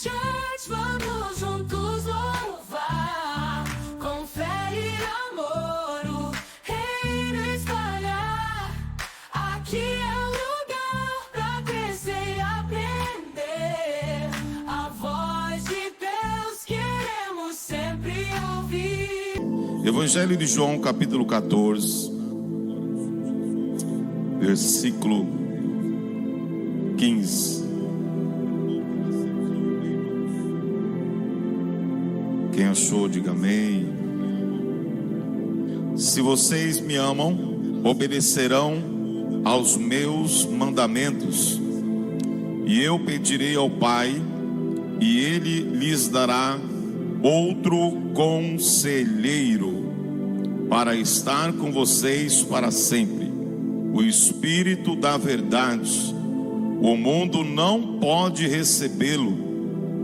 Church, vamos juntos louvar, com fé e amor, o reino espalhar. Aqui é o lugar pra crescer e aprender. A voz de Deus queremos sempre ouvir. Evangelho de João, capítulo 14, versículo 15. Quem achou, diga amém. Se vocês me amam, obedecerão aos meus mandamentos, e eu pedirei ao Pai, e Ele lhes dará outro conselheiro, para estar com vocês para sempre, o Espírito da verdade. O mundo não pode recebê-lo,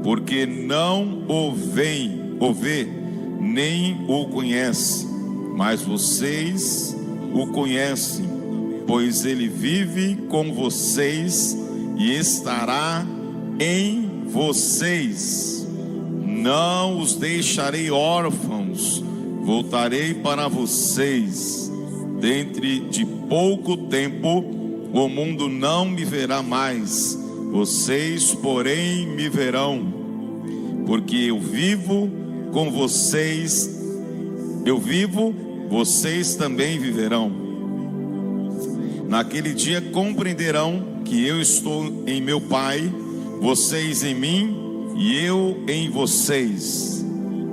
porque não o vê, nem o conhece, mas vocês o conhecem, pois ele vive com vocês e estará em vocês. Não os deixarei órfãos, voltarei para vocês. Dentro de pouco tempo o mundo não me verá mais, vocês porém me verão, porque eu vivo com vocês, vocês também viverão. Naquele dia compreenderão que eu estou em meu Pai, vocês em mim e eu em vocês.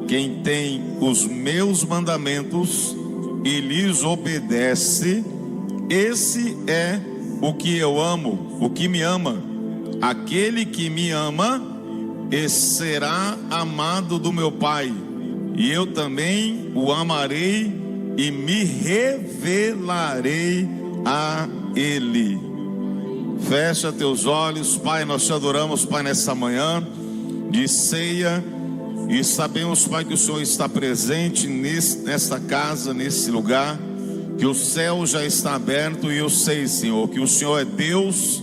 Quem tem os meus mandamentos e lhes obedece, esse é o que eu amo, o que me ama. Aquele que me ama e será amado do meu Pai, e eu também o amarei e me revelarei a ele. Fecha teus olhos. Pai, nós te adoramos, Pai, nessa manhã de ceia, e sabemos, Pai, que o Senhor está presente nesta casa, nesse lugar, que o céu já está aberto, e eu sei, Senhor, que o Senhor é Deus,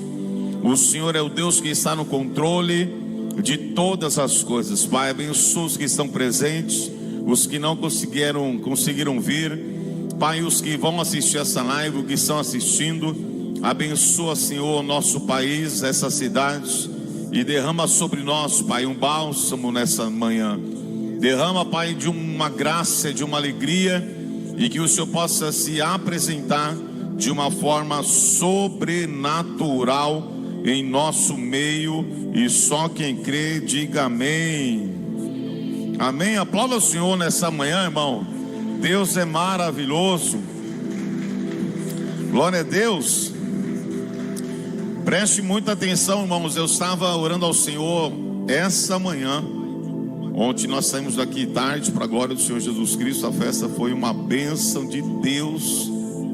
o Senhor é o Deus que está no controle de todas as coisas. Pai, abençoa os que estão presentes, os que não conseguiram vir, Pai, os que vão assistir essa live, os que estão assistindo. Abençoa, Senhor, nosso país, essa cidade, e derrama sobre nós, Pai, um bálsamo nessa manhã. Derrama, Pai, de uma graça, de uma alegria, e que o Senhor possa se apresentar de uma forma sobrenatural em nosso meio, e só quem crê diga amém. Amém. Aplauda o Senhor nessa manhã, irmão. Deus é maravilhoso. Glória a Deus. Preste muita atenção, irmãos. Eu estava orando ao Senhor essa manhã. Ontem nós saímos daqui tarde para a glória do Senhor Jesus Cristo. A festa foi uma bênção de Deus.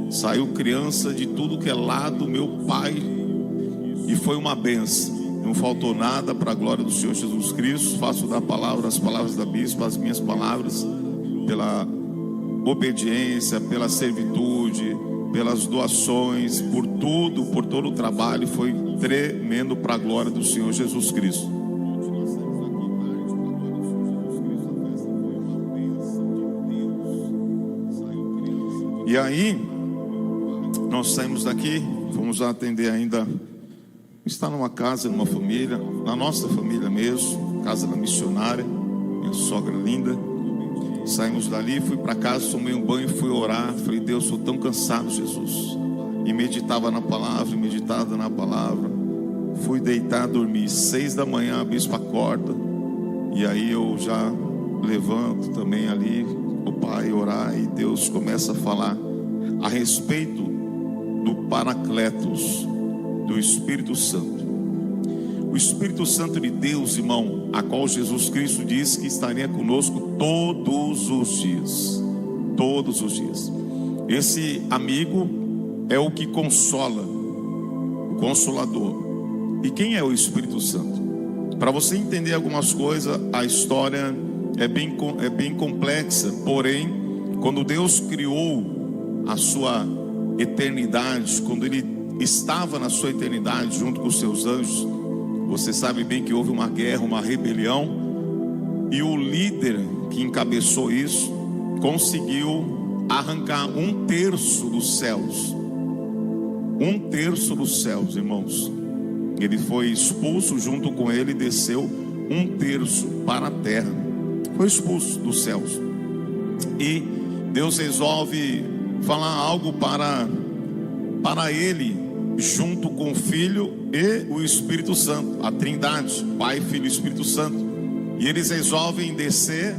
Saiu criança de tudo que é lado, meu Pai, e foi uma bênção. Não faltou nada para a glória do Senhor Jesus Cristo. Faço da palavra, as palavras da bispa, as minhas palavras, pela obediência, pela servitude, pelas doações, por tudo, por todo o trabalho. Foi tremendo para a glória do Senhor Jesus Cristo. E aí, nós saímos daqui, fomos atender ainda, está numa casa, numa família, na nossa família mesmo, casa da missionária, minha sogra linda. Saímos dali, fui para casa, tomei um banho, fui orar. Falei, Deus, estou tão cansado, Jesus. E meditava na palavra, Fui deitar, dormir. 6 da manhã, a bispa acorda. E aí eu já levanto também ali, o Pai, orar. E Deus começa a falar a respeito do Paracletos, do Espírito Santo. O Espírito Santo de Deus, irmão, a qual Jesus Cristo disse que estaria conosco todos os dias. Todos os dias. Esse amigo é o que consola, o Consolador. E quem é o Espírito Santo? Para você entender algumas coisas, a história é bem complexa. Porém, quando Deus criou a sua eternidade, quando Ele estava na sua eternidade junto com os seus anjos, Você sabe bem que houve uma guerra, uma rebelião, e o líder que encabeçou isso conseguiu arrancar 1/3 dos céus. 1/3 dos céus, irmãos. Ele foi expulso, junto com ele desceu 1/3 para a terra. Foi expulso dos céus. E Deus resolve falar algo para ele, junto com o Filho e o Espírito Santo, a Trindade, Pai, Filho e Espírito Santo. E eles resolvem descer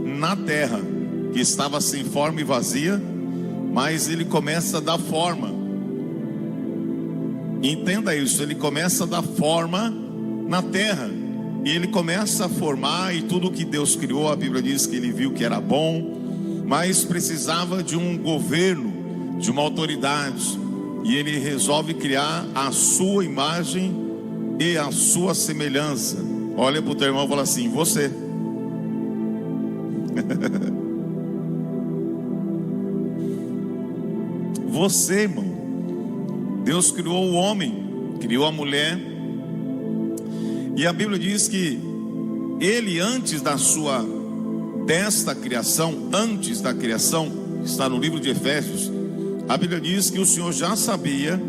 na terra, que estava sem forma e vazia, mas ele começa a dar forma. Entenda isso, ele começa a dar forma na terra, e ele começa a formar, e tudo que Deus criou, a Bíblia diz que ele viu que era bom, mas precisava de um governo, de uma autoridade, e ele resolve criar a sua imagem e a sua semelhança. Olha para o teu irmão e fala assim: você. Você, irmão. Deus criou o homem, criou a mulher, e a Bíblia diz que ele, antes desta criação, antes da criação, está no livro de Efésios, a Bíblia diz que o Senhor já sabia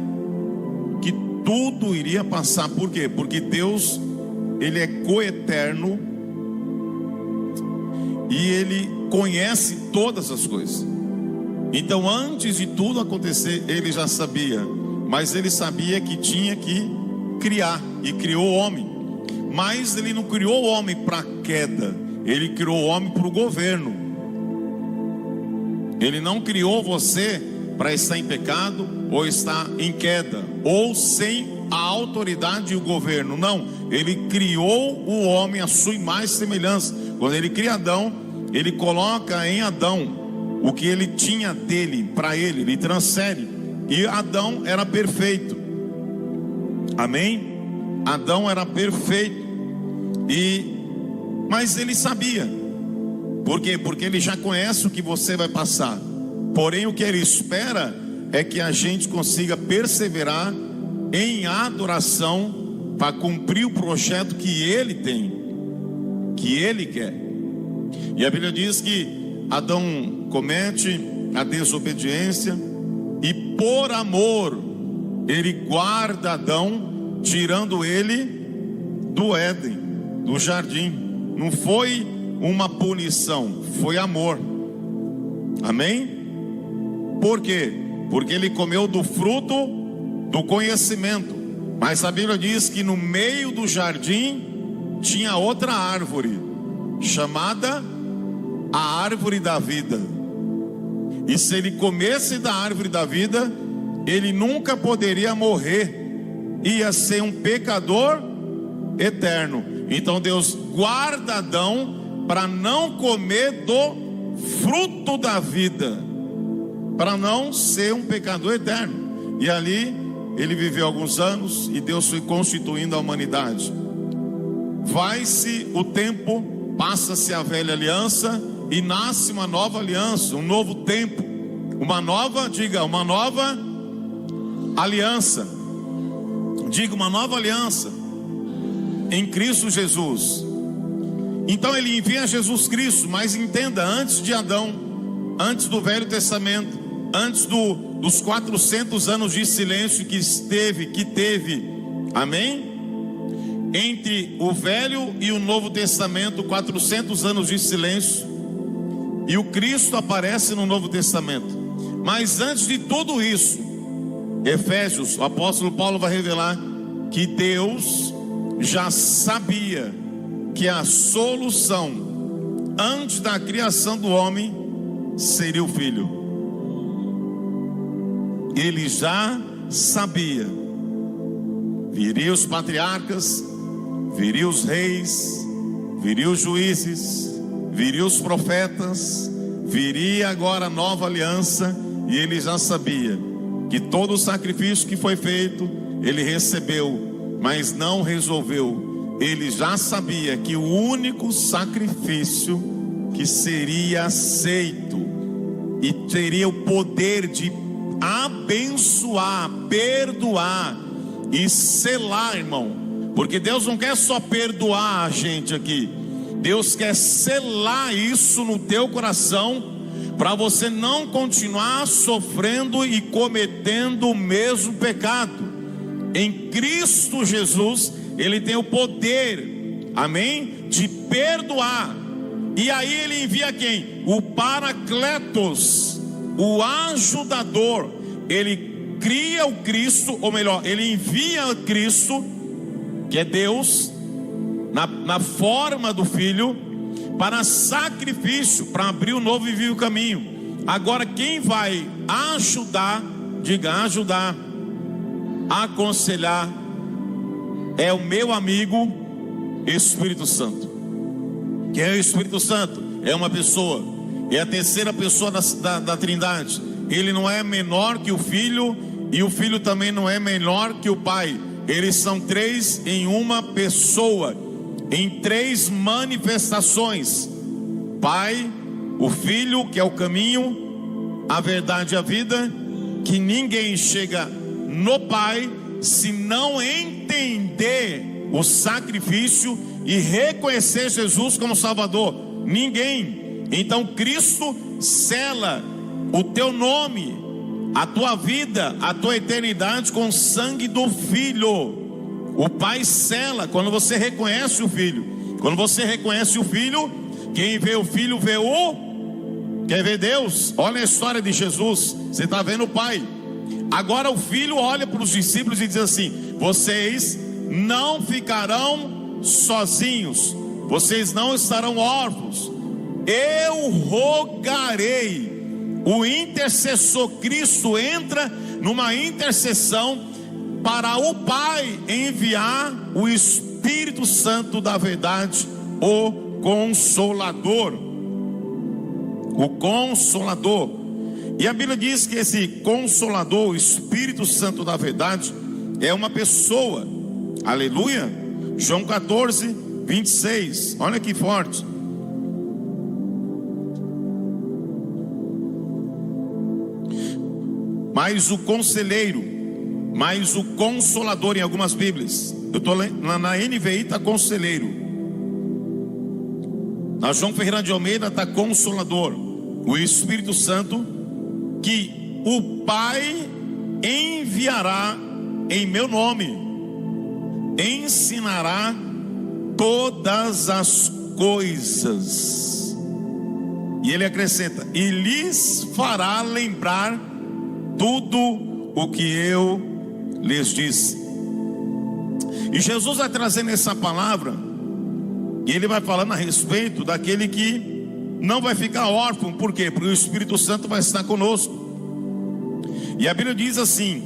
que tudo iria passar. Por quê? Porque Deus, ele é coeterno, e ele conhece todas as coisas. Então, antes de tudo acontecer, ele já sabia. Mas ele sabia que tinha que criar, e criou o homem. Mas ele não criou o homem para a queda, ele criou o homem para o governo. Ele não criou você para estar em pecado, ou estar em queda, ou sem a autoridade e o governo. Não, ele criou o homem à sua imagem e semelhança. Quando ele cria Adão, ele coloca em Adão o que ele tinha dele, para ele, ele transfere. E Adão era perfeito. Amém? Adão era perfeito. Mas ele sabia. Por quê? Porque ele já conhece o que você vai passar. Porém, o que ele espera é que a gente consiga perseverar em adoração para cumprir o projeto que ele tem, que ele quer. E a Bíblia diz que Adão comete a desobediência, e por amor ele guarda Adão, tirando ele do Éden, do jardim. Não foi uma punição, foi amor. Amém? Por quê? Porque ele comeu do fruto do conhecimento. Mas a Bíblia diz que no meio do jardim tinha outra árvore, chamada a árvore da vida. E se ele comesse da árvore da vida, ele nunca poderia morrer, ia ser um pecador eterno. Então Deus guarda Adão para não comer do fruto da vida, para não ser um pecador eterno. E ali ele viveu alguns anos, e Deus foi constituindo a humanidade. Vai-se o tempo, passa-se a velha aliança, e nasce uma nova aliança, um novo tempo, uma nova, diga, uma nova aliança. Diga, uma nova aliança em Cristo Jesus. Então ele envia Jesus Cristo. Mas entenda, antes de Adão, antes do Velho Testamento, antes dos 400 anos de silêncio que teve, amém? Entre o Velho e o Novo Testamento, 400 anos de silêncio, e o Cristo aparece no Novo Testamento. Mas antes de tudo isso, Efésios, o apóstolo Paulo vai revelar que Deus já sabia que a solução antes da criação do homem seria o Filho. Ele já sabia. Viria os patriarcas, viria os reis, viria os juízes, viria os profetas, viria agora a nova aliança, e ele já sabia que todo o sacrifício que foi feito, ele recebeu, mas não resolveu. Ele já sabia que o único sacrifício que seria aceito e teria o poder de abençoar, perdoar e selar, irmão, Porque Deus não quer só perdoar a gente aqui, Deus quer selar isso no teu coração, para você não continuar sofrendo e cometendo o mesmo pecado. Em Cristo Jesus, Ele tem o poder, amém, de perdoar. E aí Ele envia quem? O Paracletos, o ajudador. Ele cria o Cristo, ou melhor, Ele envia o Cristo, que é Deus, na forma do Filho, para sacrifício, para abrir o novo e vivo caminho. Agora quem vai ajudar, diga ajudar, aconselhar, é o meu amigo Espírito Santo. Quem é o Espírito Santo? É uma pessoa, é a terceira pessoa da Trindade. Ele não é menor que o Filho, e o Filho também não é menor que o Pai. Eles são três em uma pessoa, em três manifestações: Pai, o Filho, que é o caminho, a verdade e a vida, que ninguém chega no Pai se não entender o sacrifício e reconhecer Jesus como Salvador. Ninguém. Então Cristo sela o teu nome, a tua vida, a tua eternidade com o sangue do Filho. O Pai sela quando você reconhece o Filho. Quando você reconhece o Filho, quem vê o Filho vê o... Quer ver Deus? Olha a história de Jesus, você está vendo o Pai. Agora o Filho olha para os discípulos e diz assim: vocês não ficarão sozinhos, vocês não estarão órfãos. Eu rogarei. O intercessor Cristo entra numa intercessão para o Pai enviar o Espírito Santo da verdade, o Consolador. O Consolador. E a Bíblia diz que esse Consolador, o Espírito Santo da verdade, é uma pessoa. Aleluia. João 14, 26. Olha que forte. Mas o Conselheiro, mas o Consolador, em algumas Bíblias, eu estou na NVI está Conselheiro, na João Ferreira de Almeida está Consolador, o Espírito Santo, que o Pai enviará em meu nome, ensinará todas as coisas, e ele acrescenta, e lhes fará lembrar tudo o que eu lhes disse. E Jesus vai trazendo essa palavra, e ele vai falando a respeito daquele que não vai ficar órfão. Por quê? Porque o Espírito Santo vai estar conosco. E a Bíblia diz assim,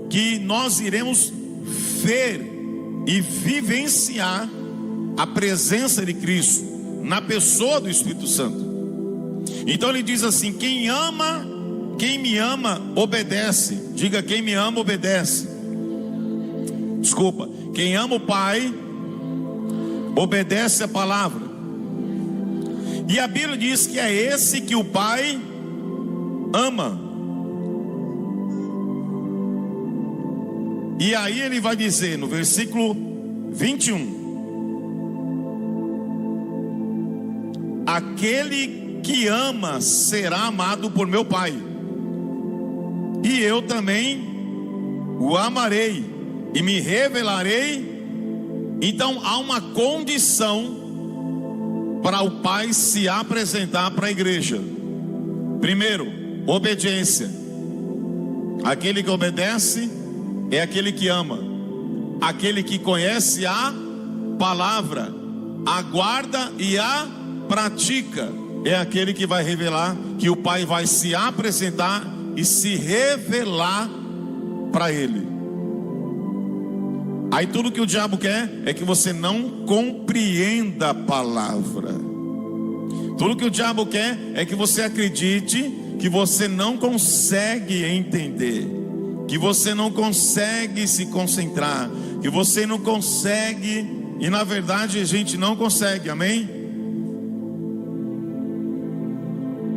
que nós iremos ver e vivenciar a presença de Cristo na pessoa do Espírito Santo. Então ele diz assim: quem me ama, obedece. Diga, quem me ama, obedece. Desculpa, quem ama o Pai, obedece a palavra. E a Bíblia diz que é esse que o Pai ama. E aí ele vai dizer no versículo 21: aquele que ama será amado por meu Pai, e eu também o amarei e me revelarei. Então há uma condição para o Pai se apresentar para a igreja. Primeiro, obediência. Aquele que obedece é aquele que ama. Aquele que conhece a palavra, aguarda e a pratica, é aquele que vai revelar, que o Pai vai se apresentar e se revelar para ele. Aí tudo que o diabo quer é que você não compreenda a palavra. Tudo que o diabo quer é que você acredite que você não consegue entender, que você não consegue se concentrar, que você não consegue. E na verdade a gente não consegue, amém?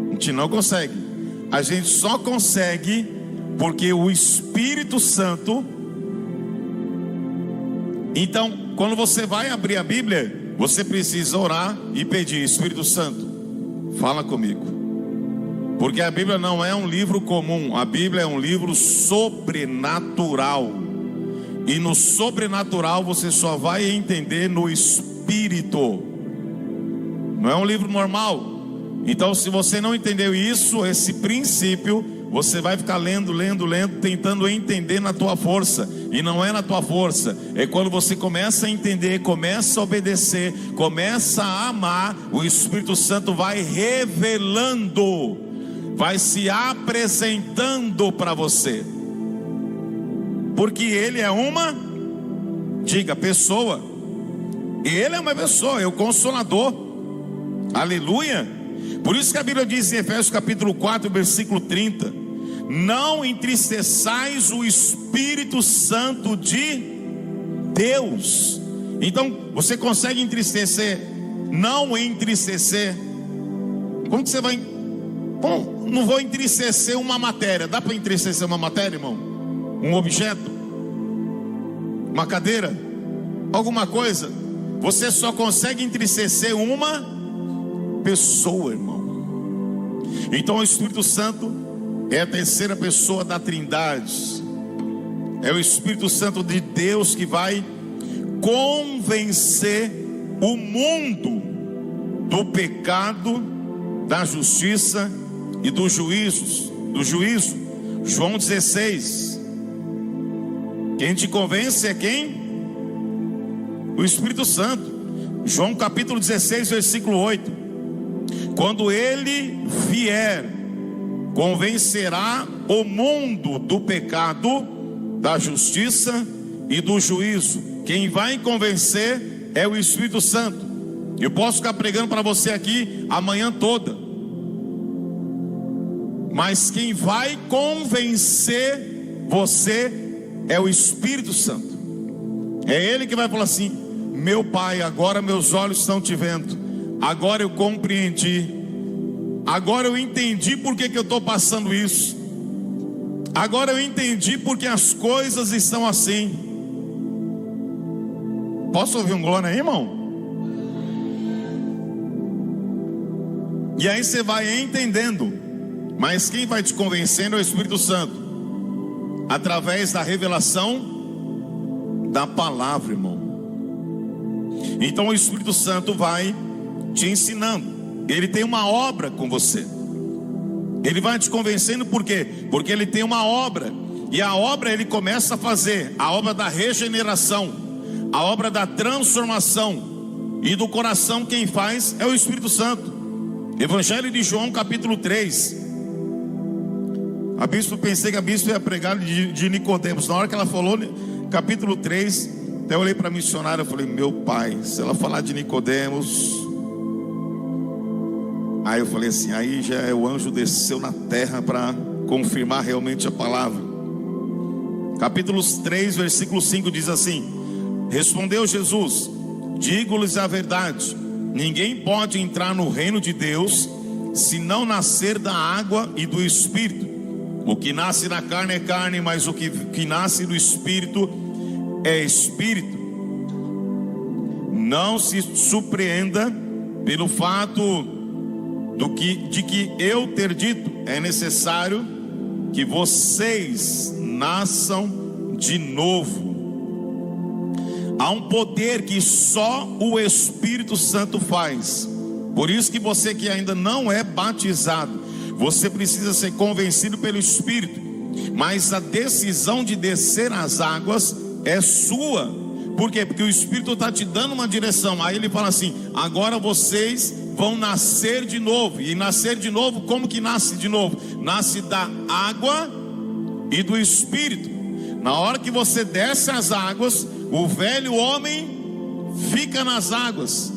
A gente não consegue. A gente só consegue porque o Espírito Santo Então, quando você vai abrir a Bíblia, você precisa orar e pedir: Espírito Santo, fala comigo. Porque a Bíblia não é um livro comum, a Bíblia é um livro sobrenatural. E no sobrenatural você só vai entender no Espírito. Não é um livro normal. Então, se você não entendeu isso, esse princípio, você vai ficar lendo, tentando entender na tua força. E não é na tua força, é quando você começa a entender, começa a obedecer, começa a amar, o Espírito Santo vai revelando, vai se apresentando para você. Porque Ele é uma, diga, pessoa. Ele é uma pessoa, é o Consolador. Aleluia. Por isso que a Bíblia diz em Efésios capítulo 4, versículo 30: não entristeçais o Espírito Santo de Deus. Então, você consegue entristecer, não entristecer? Como que você vai? Bom, não vou entristecer uma matéria. Dá para entristecer uma matéria, irmão? Um objeto? Uma cadeira? Alguma coisa? Você só consegue entristecer uma pessoa, irmão. Então o Espírito Santo é a terceira pessoa da Trindade. É o Espírito Santo de Deus que vai convencer o mundo do pecado, da justiça e do juízo. João 16. Quem te convence é quem? O Espírito Santo. João capítulo 16, versículo 8. Quando Ele vier, convencerá o mundo do pecado, da justiça e do juízo. Quem vai convencer é o Espírito Santo. Eu posso ficar pregando para você aqui a manhã toda, mas quem vai convencer você é o Espírito Santo. É Ele que vai falar assim: meu Pai, agora meus olhos estão te vendo, agora eu compreendi, agora eu entendi por que eu estou passando isso, agora eu entendi porque as coisas estão assim. Posso ouvir um glória aí, irmão? E aí você vai entendendo. Mas quem vai te convencendo é o Espírito Santo, através da revelação da palavra, irmão. Então o Espírito Santo vai te ensinando. Ele tem uma obra com você. Ele vai te convencendo por quê? Porque ele tem uma obra. E a obra ele começa a fazer, a obra da regeneração, a obra da transformação. E do coração quem faz é o Espírito Santo. Evangelho de João capítulo 3. Pensei que a bispo ia pregar de Nicodemos. Na hora que ela falou capítulo 3, até eu olhei para a missionária e falei: meu pai, se ela falar de Nicodemos, aí eu falei assim, aí já é o anjo desceu na terra para confirmar realmente a palavra. Capítulo 3, versículo 5 diz assim: respondeu Jesus: digo-lhes a verdade, ninguém pode entrar no reino de Deus se não nascer da água e do Espírito. O que nasce da carne é carne, mas o que nasce do Espírito é Espírito. Não se surpreenda pelo fato de que eu ter dito: é necessário que vocês nasçam de novo. Há um poder que só o Espírito Santo faz. Por isso que você que ainda não é batizado, você precisa ser convencido pelo Espírito. Mas a decisão de descer as águas é sua. Por quê? Porque o Espírito está te dando uma direção. Aí ele fala assim: agora vocês vão nascer de novo. E nascer de novo, como que nasce de novo? Nasce da água e do Espírito. Na hora que você desce as águas, o velho homem fica nas águas,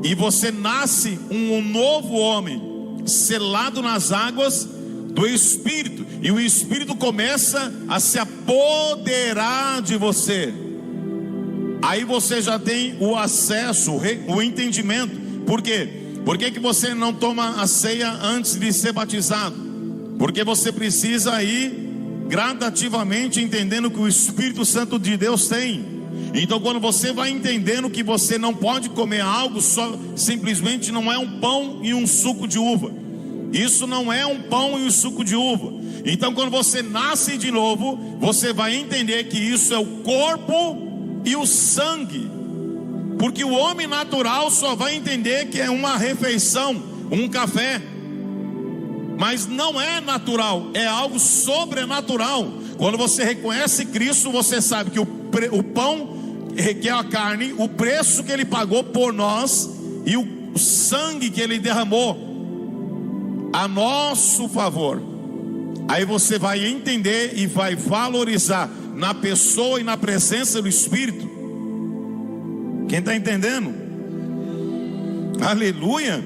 e você nasce um novo homem, selado nas águas do Espírito. E o Espírito começa a se apoderar de você. Aí você já tem o acesso, o entendimento. Por quê? Por que você não toma a ceia antes de ser batizado? Porque você precisa ir gradativamente entendendo que o Espírito Santo de Deus tem. Então quando você vai entendendo que você não pode comer algo só, simplesmente não é um pão e um suco de uva. Isso não é um pão e um suco de uva. Então quando você nasce de novo, você vai entender que isso é o corpo e o sangue. Porque o homem natural só vai entender que é uma refeição, um café. Mas não é natural, é algo sobrenatural. Quando você reconhece Cristo, você sabe que o pão, que é a carne, o preço que Ele pagou por nós e o sangue que Ele derramou a nosso favor. Aí você vai entender e vai valorizar na pessoa e na presença do Espírito. Quem está entendendo? Aleluia.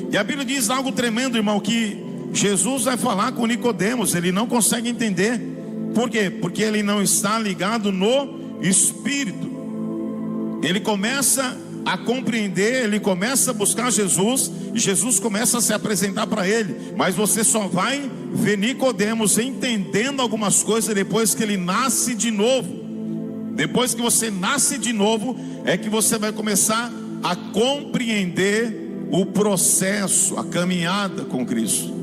E a Bíblia diz algo tremendo, irmão, que Jesus vai falar com Nicodemos. Ele não consegue entender. Por quê? Porque ele não está ligado no Espírito. Ele começa a compreender, ele começa a buscar Jesus, e Jesus começa a se apresentar para ele. Mas você só vai ver Nicodemos entendendo algumas coisas depois que ele nasce de novo. Depois que você nasce de novo, é que você vai começar a compreender o processo, a caminhada com Cristo.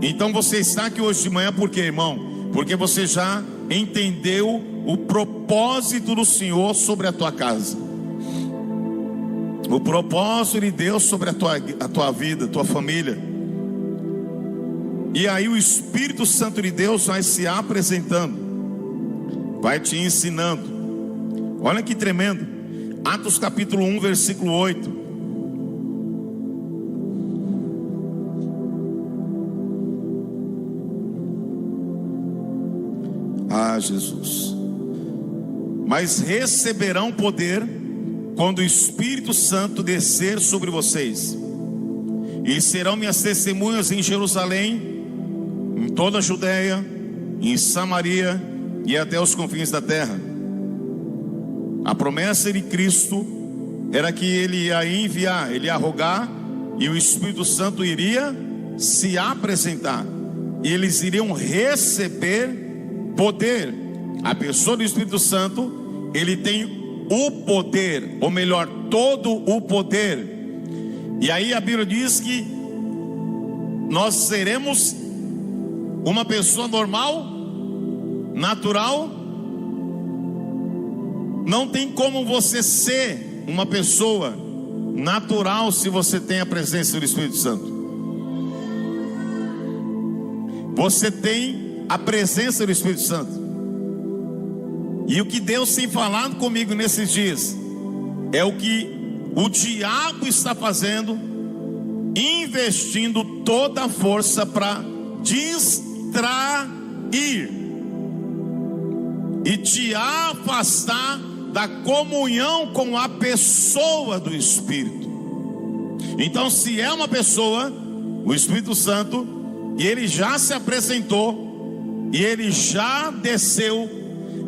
Então você está aqui hoje de manhã por quê, irmão? Porque você já entendeu o propósito do Senhor sobre a tua casa, o propósito de Deus sobre a tua vida, a tua família. E aí o Espírito Santo de Deus vai se apresentando, vai te ensinando. Olha que tremendo. Atos capítulo 1, versículo 8. Jesus. Mas receberão poder quando o Espírito Santo descer sobre vocês, e serão minhas testemunhas em Jerusalém, em toda a Judeia, em Samaria e até os confins da terra. A promessa de Cristo era que Ele ia enviar, Ele ia rogar, e o Espírito Santo iria se apresentar, e eles iriam receber poder. A pessoa do Espírito Santo, ele tem o poder, ou melhor, todo o poder. E aí a Bíblia diz que nós seremos uma pessoa normal, natural. Não tem como você ser uma pessoa natural se você tem a presença do Espírito Santo. Você tem a presença do Espírito Santo. E o que Deus tem falado comigo nesses dias é o que o diabo está fazendo, investindo toda a força para distrair e te afastar da comunhão com a pessoa do Espírito. Então, se é uma pessoa, o Espírito Santo, e ele já se apresentou, e ele já desceu,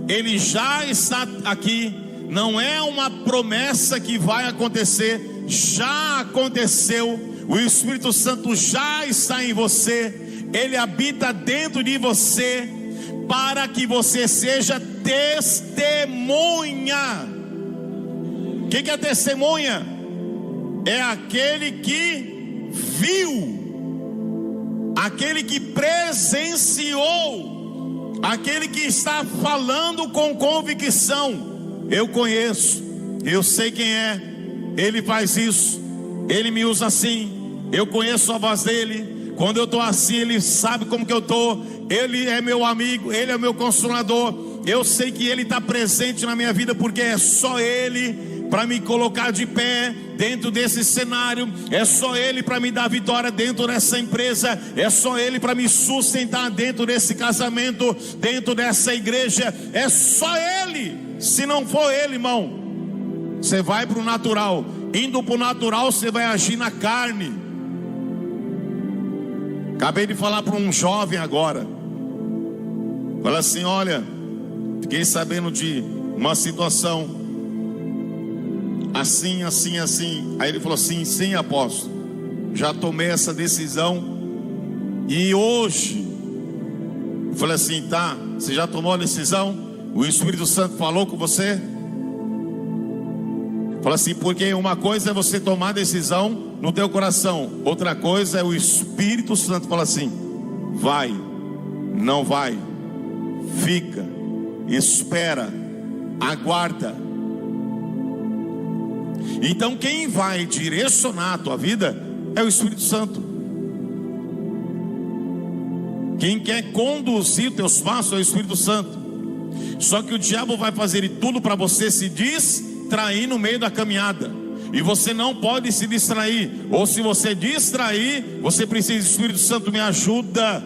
ele já está aqui. Não é uma promessa que vai acontecer, já aconteceu. O Espírito Santo já está em você, ele habita dentro de você, para que você seja testemunha. O que é testemunha? É aquele que viu, aquele que presenciou, aquele que está falando com convicção. Eu conheço, eu sei quem é, ele faz isso, ele me usa assim, eu conheço a voz dele. Quando eu estou assim, ele sabe como que eu estou. Ele é meu amigo, ele é meu consolador. Eu sei que ele está presente na minha vida, porque é só ele para me colocar de pé dentro desse cenário, é só ele para me dar vitória dentro dessa empresa, é só ele para me sustentar dentro desse casamento, dentro dessa igreja, é só ele. Se não for ele, irmão, você vai para o natural. Indo para o natural, você vai agir na carne. Acabei de falar para um jovem agora. Fala assim: olha, fiquei sabendo de uma situação assim, assim, assim. Aí ele falou assim: sim, apóstolo, já tomei essa decisão. E hoje, eu falei assim: tá, você já tomou a decisão? O Espírito Santo falou com você? Fala assim, porque uma coisa é você tomar decisão no teu coração, outra coisa é o Espírito Santo falar assim: vai, não vai, fica, espera, aguarda. Então quem vai direcionar a tua vida é o Espírito Santo. Quem quer conduzir teus passos é o Espírito Santo. Só que o diabo vai fazer de tudo para você se distrair no meio da caminhada. E você não pode se distrair. Ou se você distrair, você precisa do Espírito Santo. Me ajuda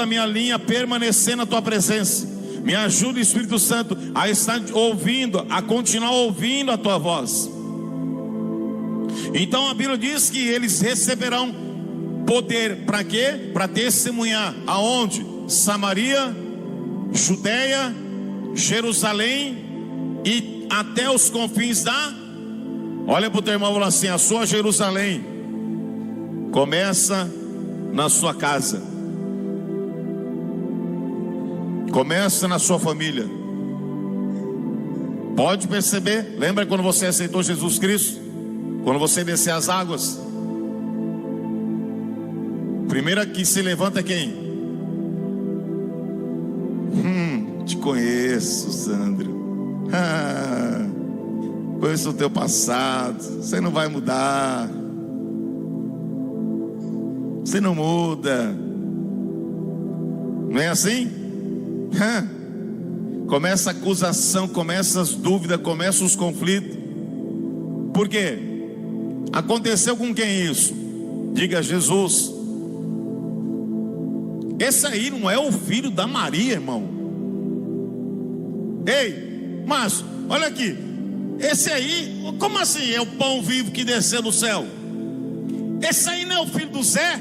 a minha linha a permanecer na tua presença. Me ajuda, Espírito Santo, a estar ouvindo, a continuar ouvindo a tua voz. Então a Bíblia diz que eles receberão poder para quê? Para testemunhar aonde? Samaria, Judeia, Jerusalém e até os confins da... Olha para o teu irmão e fala assim: a sua Jerusalém começa na sua casa, começa na sua família. Pode perceber? Lembra quando você aceitou Jesus Cristo? Quando você descer as águas, primeira que se levanta é quem? Te conheço, Sandro. Conheço o teu passado. Você não vai mudar. Você não muda. Não é assim? Começa a acusação, começa as dúvidas, começa os conflitos. Por quê? Aconteceu com quem isso? Diga: Jesus. Esse aí não é o filho da Maria, irmão. Ei, Márcio, olha aqui. Esse aí, como assim é o pão vivo que desceu do céu? Esse aí não é o filho do Zé?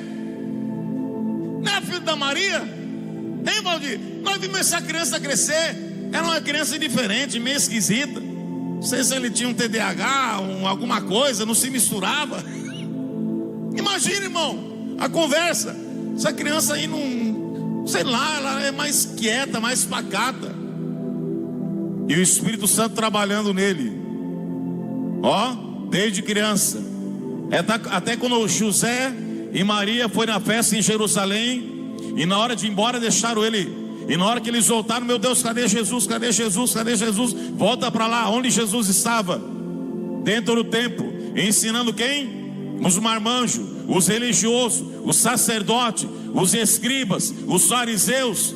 Não é o filho da Maria? Hein, Valdir? Nós vimos essa criança crescer. Era uma criança diferente, meio esquisita. Não sei se ele tinha um TDAH, alguma coisa, não se misturava. Imagina, irmão, a conversa. Essa criança aí não, sei lá, ela é mais quieta, mais pacata. E o Espírito Santo trabalhando nele, ó, desde criança. Até quando José e Maria foram na festa em Jerusalém, e na hora de ir embora deixaram ele. E na hora que eles voltaram: meu Deus, cadê Jesus? Cadê Jesus? Cadê Jesus? Volta para lá, onde Jesus estava? Dentro do templo, ensinando quem? Os marmanjos, os religiosos, os sacerdotes, os escribas, os fariseus.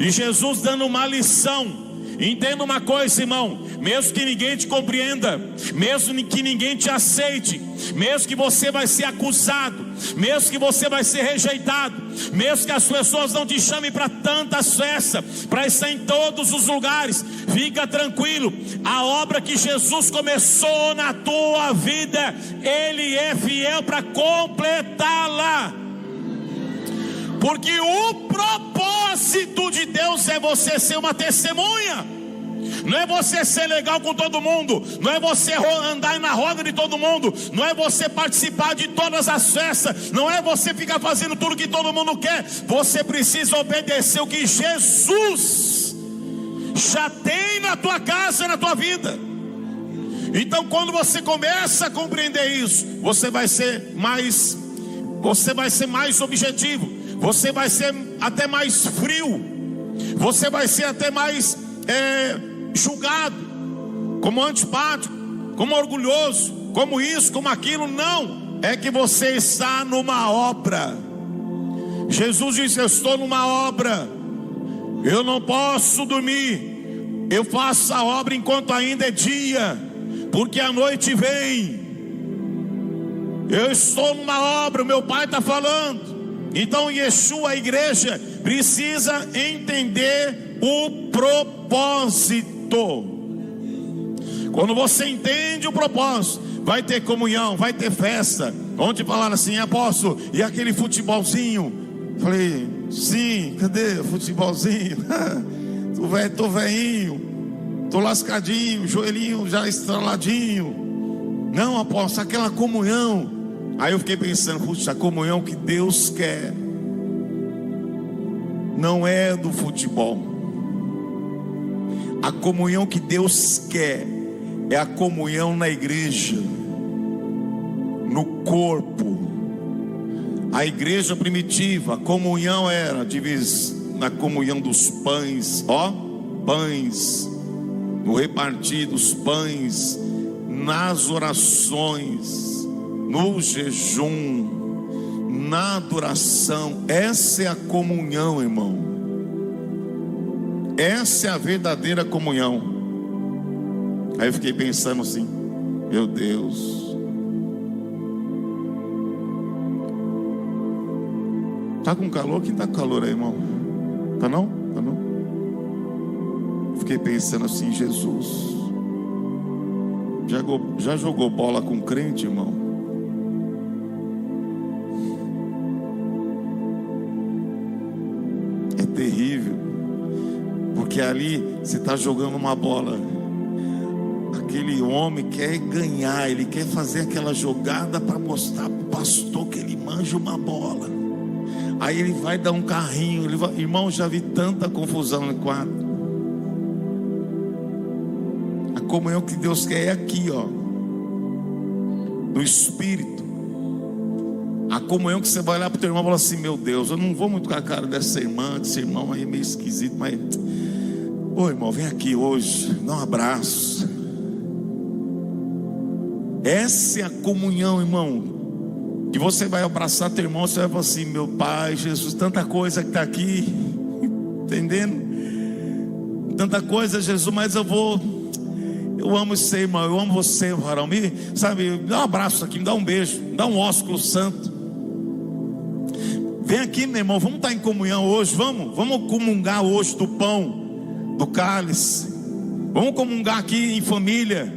E Jesus dando uma lição. Entenda uma coisa, irmão: mesmo que ninguém te compreenda, mesmo que ninguém te aceite, mesmo que você vai ser acusado, mesmo que você vai ser rejeitado, mesmo que as pessoas não te chamem para tantas festas, para estar em todos os lugares, fica tranquilo. A obra que Jesus começou na tua vida, Ele é fiel para completá-la. Porque o propósito de Deus é você ser uma testemunha. Não é você ser legal com todo mundo, não é você andar na roda de todo mundo, não é você participar de todas as festas, não é você ficar fazendo tudo que todo mundo quer. Você precisa obedecer o que Jesus já tem na tua casa, na tua vida. Então quando você começa a compreender isso, você vai ser mais objetivo. Você vai ser até mais frio. Você vai ser até mais julgado, como antipático, como orgulhoso, como isso, como aquilo. Não, é que você está numa obra. Jesus disse: eu estou numa obra. Eu não posso dormir. Eu faço a obra enquanto ainda é dia, porque a noite vem. Eu estou numa obra, o meu Pai está falando. Então Yeshua, a igreja, precisa entender o propósito. Quando você entende o propósito, vai ter comunhão, vai ter festa. Ontem falaram assim: apóstolo, e aquele futebolzinho? Falei: sim, cadê o futebolzinho? Tô velhinho, tô lascadinho, joelhinho já estraladinho. Não, apóstolo, aquela comunhão. Aí eu fiquei pensando: puxa, a comunhão que Deus quer não é do futebol. A comunhão que Deus quer é a comunhão na igreja, no corpo. A igreja primitiva, a comunhão era na comunhão dos pães, pães, no repartir dos pães, nas orações, no jejum, na adoração. Essa é a comunhão, irmão. Essa é a verdadeira comunhão. Aí eu fiquei pensando assim: meu Deus, tá com calor? Quem tá com calor aí, irmão? Tá não? Tá não? Fiquei pensando assim: Jesus, já jogou bola com crente, irmão? É terrível, porque ali você está jogando uma bola. Aquele homem quer ganhar, ele quer fazer aquela jogada para mostrar para o pastor que ele manja uma bola. Aí ele vai dar um carrinho, irmão, já vi tanta confusão no quadro. A comunhão que Deus quer é aqui, no Espírito. A comunhão que você vai olhar para o teu irmão e falar assim: meu Deus, eu não vou muito com a cara dessa irmã, desse irmão aí meio esquisito, mas ô irmão, vem aqui hoje, dá um abraço. Essa é a comunhão, irmão, que você vai abraçar teu irmão, você vai falar assim: meu Pai Jesus, tanta coisa que está aqui, entendendo? Tanta coisa, Jesus, mas eu amo esse irmão, eu amo você, varão, sabe, dá um abraço aqui, me dá um beijo, me dá um ósculo santo. Vem aqui, meu irmão, vamos estar em comunhão hoje, vamos comungar hoje do pão, do cálice, vamos comungar aqui em família,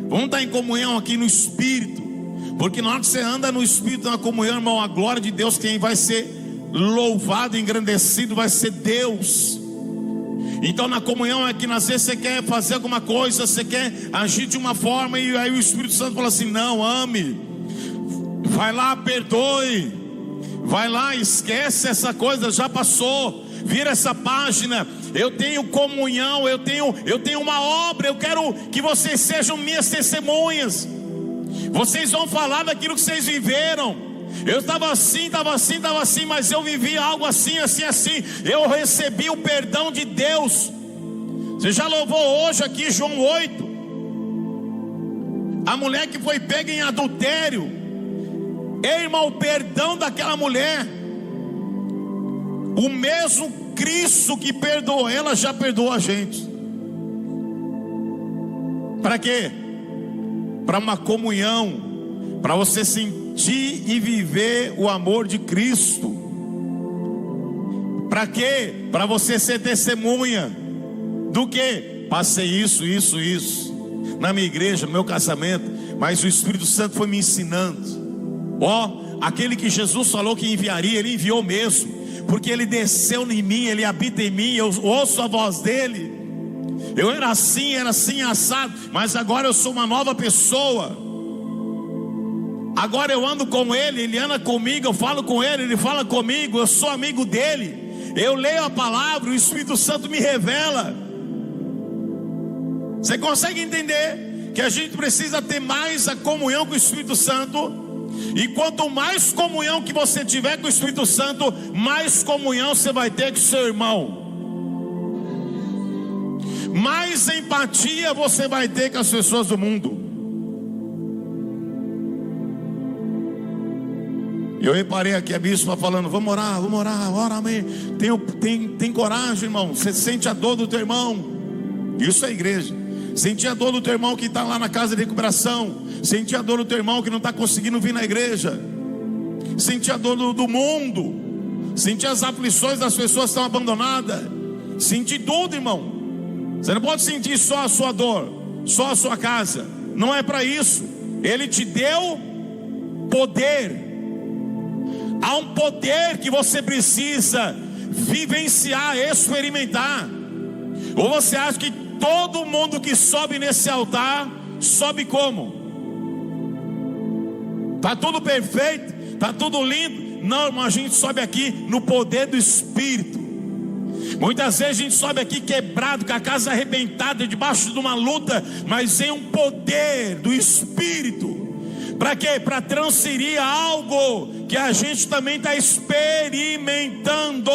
vamos estar em comunhão aqui no Espírito, porque na hora que você anda no Espírito, na comunhão, irmão, a glória de Deus, quem vai ser louvado, engrandecido, vai ser Deus. Então na comunhão é que às vezes você quer fazer alguma coisa, você quer agir de uma forma, e aí o Espírito Santo fala assim: não, ame, vai lá, perdoe, vai lá, esquece essa coisa, já passou, vira essa página. Eu tenho comunhão, eu tenho uma obra, eu quero que vocês sejam minhas testemunhas. Vocês vão falar daquilo que vocês viveram. Eu estava assim, mas eu vivi algo assim. Eu recebi o perdão de Deus. Você já louvou hoje aqui João 8, a mulher que foi pega em adultério. Ei, irmão, o perdão daquela mulher, o mesmo Cristo que perdoou ela já perdoou a gente. Para quê? Para uma comunhão, para você sentir e viver o amor de Cristo. Para quê? Para você ser testemunha do quê? Passei isso na minha igreja, no meu casamento, mas o Espírito Santo foi me ensinando. Aquele que Jesus falou que enviaria, Ele enviou mesmo, porque Ele desceu em mim, Ele habita em mim, eu ouço a voz dEle. Eu era assim assado, mas agora eu sou uma nova pessoa. Agora eu ando com Ele, Ele anda comigo, eu falo com Ele, Ele fala comigo, eu sou amigo dEle. Eu leio a palavra, o Espírito Santo me revela. Você consegue entender que a gente precisa ter mais a comunhão com o Espírito Santo? E quanto mais comunhão que você tiver com o Espírito Santo, mais comunhão você vai ter com o seu irmão. Mais empatia você vai ter com as pessoas do mundo. Eu reparei aqui a bispa falando: vamos orar, ora, amém. Tem coragem, irmão. Você sente a dor do teu irmão. Isso é igreja. Sentir a dor do teu irmão que está lá na casa de recuperação. Sentir a dor do teu irmão que não está conseguindo vir na igreja. Sentir a dor do mundo. Sentir as aflições das pessoas que estão abandonadas. Sentir tudo, irmão. Você não pode sentir só a sua dor, só a sua casa. Não é para isso. Ele te deu poder. Há um poder que você precisa vivenciar, experimentar. Ou você acha que todo mundo que sobe nesse altar sobe como? Está tudo perfeito, está tudo lindo? Não, irmão, a gente sobe aqui no poder do Espírito. Muitas vezes a gente sobe aqui quebrado, com a casa arrebentada, debaixo de uma luta, mas em um poder do Espírito. Para quê? Para transferir algo que a gente também está experimentando.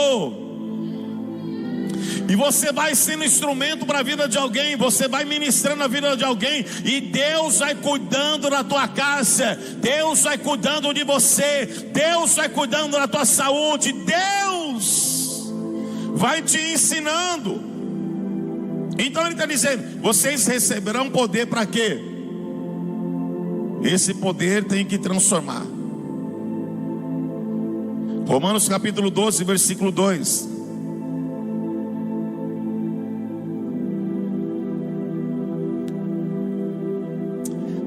E você vai sendo instrumento para a vida de alguém, você vai ministrando a vida de alguém, e Deus vai cuidando da tua casa, Deus vai cuidando de você, Deus vai cuidando da tua saúde, Deus vai te ensinando. Então ele está dizendo: vocês receberão poder para quê? Esse poder tem que transformar. Romanos capítulo 12, versículo 2.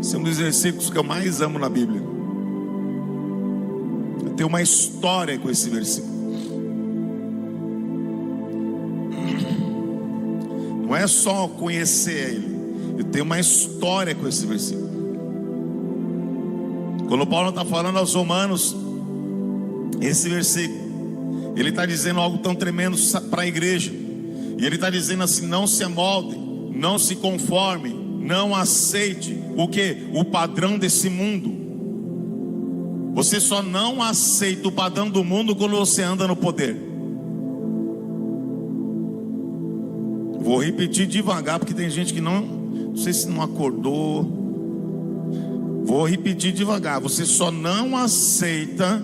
Esse é um dos versículos que eu mais amo na Bíblia. Eu tenho uma história com esse versículo. Não é só conhecer ele, eu tenho uma história com esse versículo. Quando Paulo está falando aos romanos, esse versículo, ele está dizendo algo tão tremendo para a igreja. E ele está dizendo assim: não se amolde, não se conforme, não aceite o que? O padrão desse mundo. Você só não aceita o padrão do mundo quando você anda no poder. Vou repetir devagar, porque tem gente que não sei se não acordou. Vou repetir devagar. Você só não aceita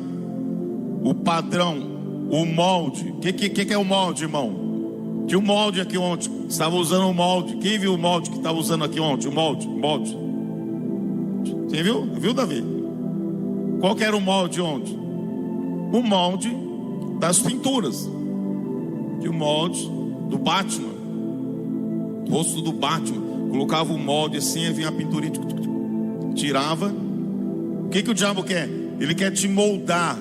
o padrão, o molde. O que é o molde, irmão? Tinha um molde aqui ontem. Estava usando o molde. Quem viu o molde que estava usando aqui ontem? O molde. Você viu? Viu, Davi? Qual que era o molde ontem? O molde das pinturas. Tinha o molde do Batman. O rosto do Batman. Colocava o molde assim, e vinha a pinturinha, tirava. O que o diabo quer? Ele quer te moldar.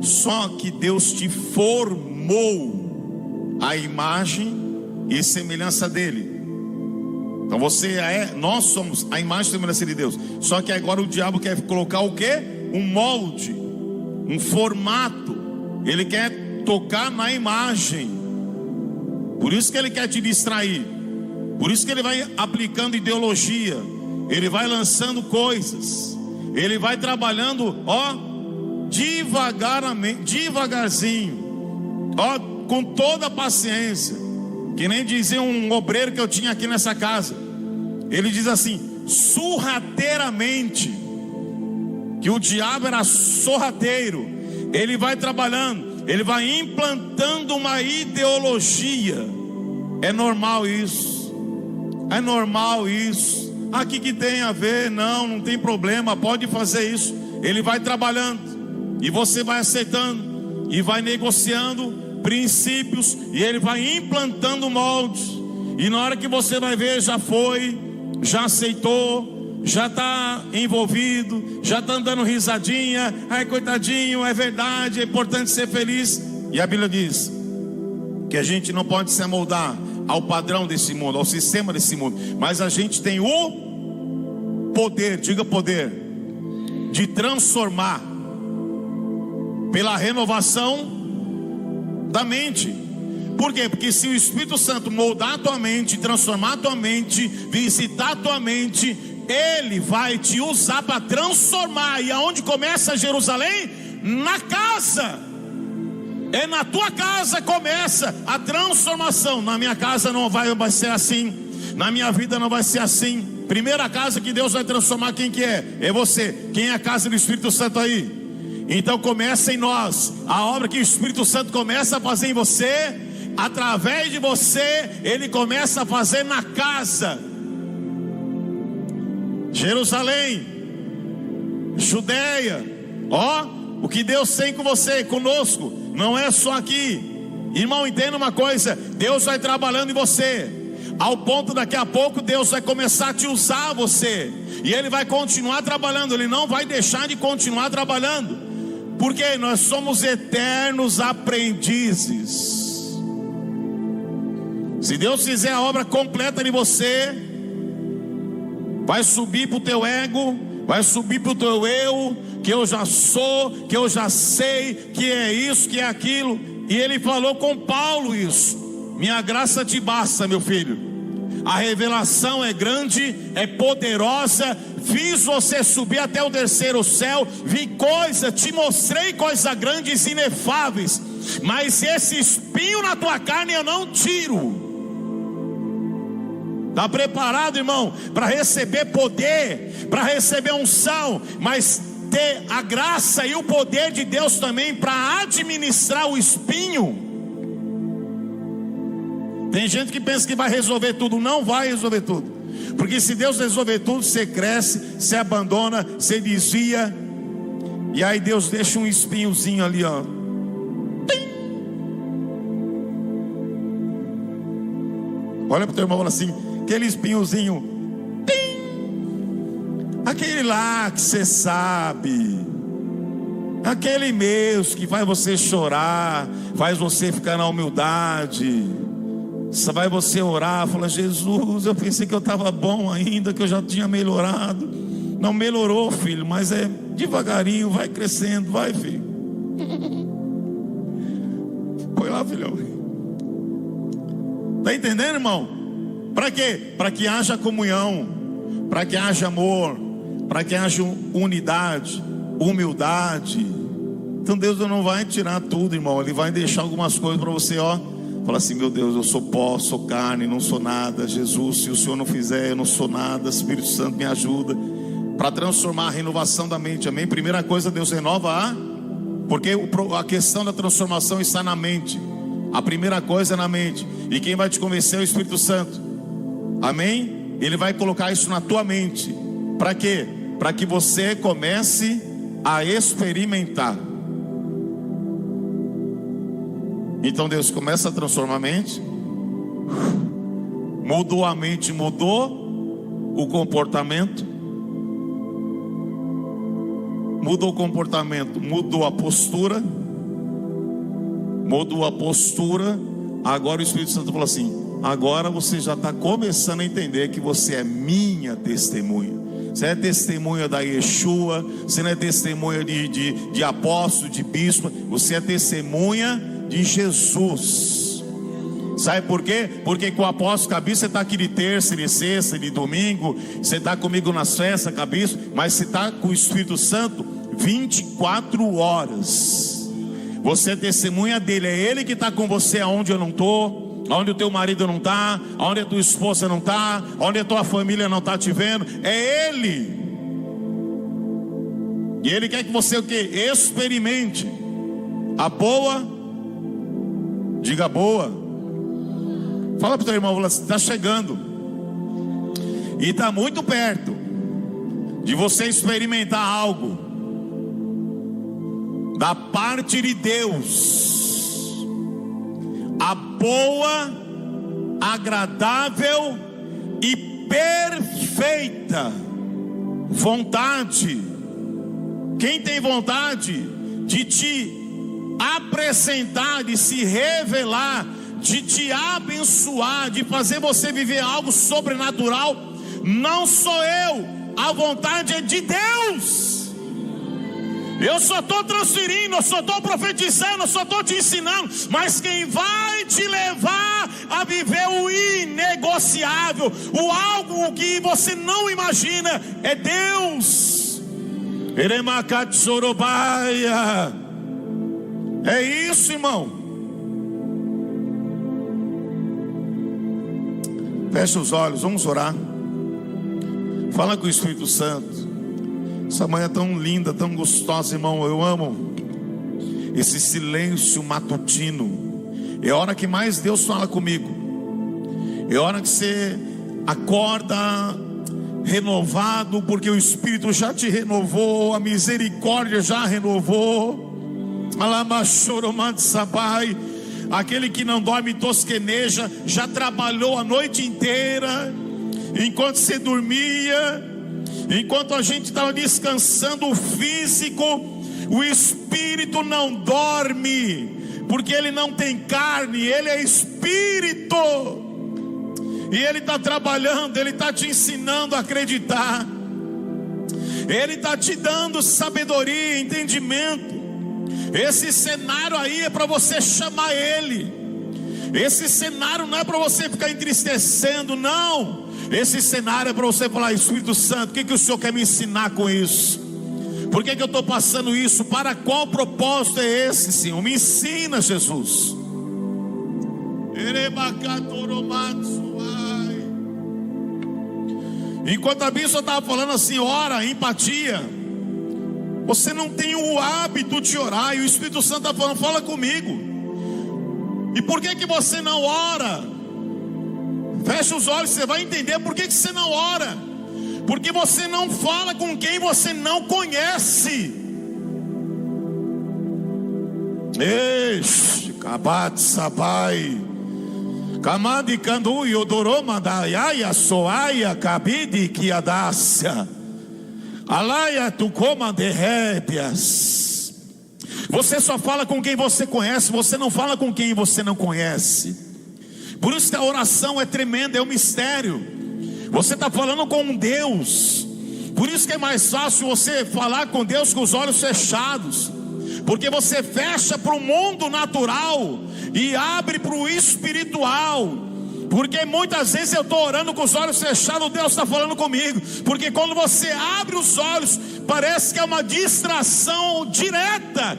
Só que Deus te formou a imagem e semelhança dele. Então nós somos a imagem e semelhança de Deus. Só que agora o diabo quer colocar o quê? Um molde, um formato. Ele quer tocar na imagem. Por isso que ele quer te distrair. Por isso que ele vai aplicando ideologia. Ele vai lançando coisas. Ele vai trabalhando, devagarzinho, com toda a paciência. Que nem dizia um obreiro que eu tinha aqui nessa casa. Ele diz assim: sorrateiramente. Que o diabo era sorrateiro. Ele vai trabalhando, ele vai implantando uma ideologia. É normal isso. É normal isso. Aqui que tem a ver? Não tem problema, pode fazer isso. Ele vai trabalhando, e você vai aceitando, e vai negociando princípios, e ele vai implantando moldes. E na hora que você vai ver, já foi, já aceitou, já está envolvido, já está dando risadinha. Ai, coitadinho, é verdade, é importante ser feliz. E a Bíblia diz que a gente não pode se amoldar ao padrão desse mundo, ao sistema desse mundo, mas a gente tem o poder, diga poder, de transformar pela renovação da mente. Por quê? Porque se o Espírito Santo moldar a tua mente, transformar a tua mente, visitar a tua mente, ele vai te usar para transformar. E aonde começa Jerusalém? Na casa. É na tua casa começa a transformação. Na minha casa não vai ser assim. Na minha vida não vai ser assim. Primeira casa que Deus vai transformar, quem que é? É você. Quem é a casa do Espírito Santo aí? Então começa em nós a obra que o Espírito Santo começa a fazer em você. Através de você, ele começa a fazer na casa. Jerusalém, Judeia, o que Deus tem com você, conosco, não é só aqui. Irmão, entenda uma coisa: Deus vai trabalhando em você, ao ponto daqui a pouco Deus vai começar a te usar você, e ele vai continuar trabalhando. Ele não vai deixar de continuar trabalhando, porque nós somos eternos aprendizes. Se Deus fizer a obra completa de você, vai subir para o teu ego, vai subir para o teu eu, que eu já sou, que eu já sei, que é isso, que é aquilo. E ele falou com Paulo isso: minha graça te basta, meu filho. A revelação é grande, é poderosa. Fiz você subir até o terceiro céu. Te mostrei coisas grandes e inefáveis. Mas esse espinho na tua carne eu não tiro. Está preparado, irmão, para receber poder, para receber unção, mas ter a graça e o poder de Deus também para administrar o espinho? Tem gente que pensa que vai resolver tudo. Não vai resolver tudo, porque se Deus resolver tudo, você cresce, você abandona, você desvia, e aí Deus deixa um espinhozinho ali, ó. Olha para o teu irmão e fala assim: aquele espinhozinho, aquele lá que você sabe, aquele mesmo que faz você chorar, faz você ficar na humildade. Só vai você orar, fala: Jesus, eu pensei que eu estava bom ainda, que eu já tinha melhorado. Não melhorou, filho, mas é devagarinho, vai crescendo, vai, filho. Põe lá, filhão. Está entendendo, irmão? Para quê? Para que haja comunhão, para que haja amor, para que haja unidade, humildade. Então Deus não vai tirar tudo, irmão. Ele vai deixar algumas coisas para você, ó. Fala assim: meu Deus, eu sou pó, sou carne, não sou nada. Jesus, se o Senhor não fizer, eu não sou nada. Espírito Santo, me ajuda para transformar a renovação da mente, amém? Primeira coisa, Deus renova porque a questão da transformação está na mente. A primeira coisa é na mente. E quem vai te convencer é o Espírito Santo, amém? Ele vai colocar isso na tua mente. Para quê? Para que você comece a experimentar. Então Deus começa a transformar a mente. Mudou a mente, mudou o comportamento. Mudou o comportamento, mudou a postura. Mudou a postura. Agora o Espírito Santo falou assim: agora você já está começando a entender que você é minha testemunha. Você é testemunha da Yeshua. Você não é testemunha de apóstolo, de bispo. Você é testemunha de Jesus. Sabe por quê? Porque com o apóstolo Cabiço você está aqui de terça, de sexta, de domingo. Você está comigo nas festas, Cabiço. Mas você está com o Espírito Santo 24 horas. Você é testemunha dele. É ele que está com você aonde eu não estou, aonde o teu marido não está, aonde a tua esposa não está, aonde a tua família não está te vendo. É ele. E ele quer que você o quê? Experimente a boa. Diga boa. Fala para o teu irmão: está chegando. E está muito perto de você experimentar algo da parte de Deus. A boa, agradável e perfeita vontade. Quem tem vontade de te apresentar, de se revelar, de te abençoar, de fazer você viver algo sobrenatural, não sou eu, a vontade é de Deus. Eu só estou transferindo, eu só estou profetizando, eu só estou te ensinando, mas quem vai te levar a viver o inegociável, o algo que você não imagina, é Deus. Eremacat Sorobaia. É isso, irmão. Fecha os olhos, vamos orar. Fala com o Espírito Santo. Essa manhã tão linda, tão gostosa, irmão. Eu amo esse silêncio matutino. É a hora que mais Deus fala comigo. É a hora que você acorda renovado, porque o Espírito já te renovou, a misericórdia já renovou. Aquele que não dorme tosqueneja, já trabalhou a noite inteira, enquanto você dormia, enquanto a gente estava descansando o físico. O espírito não dorme, porque ele não tem carne, ele é espírito, e ele está trabalhando, ele está te ensinando a acreditar, ele está te dando sabedoria, entendimento. Esse cenário aí é para você chamar Ele. Esse cenário não é para você ficar entristecendo, não. Esse cenário é para você falar: Espírito Santo, o que o Senhor quer me ensinar com isso? Por que eu estou passando isso? Para qual propósito é esse, Senhor? Me ensina, Jesus. Enquanto a bispa estava falando assim, ora, empatia. Você não tem o hábito de orar, e o Espírito Santo está falando: fala comigo. E por que você não ora? Fecha os olhos, você vai entender por que você não ora. Porque você não fala com quem você não conhece. Eixe, kabate sabai, kamadi kandu yodoroma da yaya soaya kabidi kiadácia, alaya tukoma de rébias. Você só fala com quem você conhece, você não fala com quem você não conhece. Por isso que a oração é tremenda, é um mistério. Você está falando com um Deus. Por isso que é mais fácil você falar com Deus com os olhos fechados, porque você fecha para o mundo natural e abre para o espiritual. Porque muitas vezes eu estou orando com os olhos fechados, Deus está falando comigo. Porque quando você abre os olhos, parece que é uma distração direta.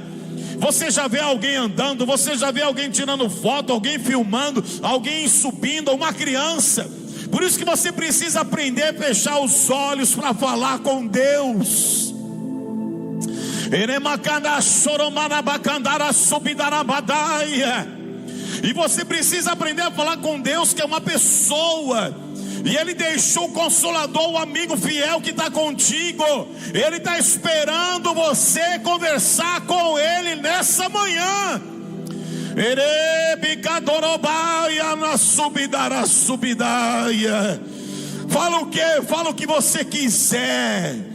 Você já vê alguém andando, você já vê alguém tirando foto, alguém filmando, alguém subindo, uma criança. Por isso que você precisa aprender a fechar os olhos para falar com Deus. E você precisa aprender a falar com Deus, que é uma pessoa. E Ele deixou o Consolador, o amigo fiel que está contigo. Ele está esperando você conversar com Ele nessa manhã. Fala o que? Fala o que você quiser.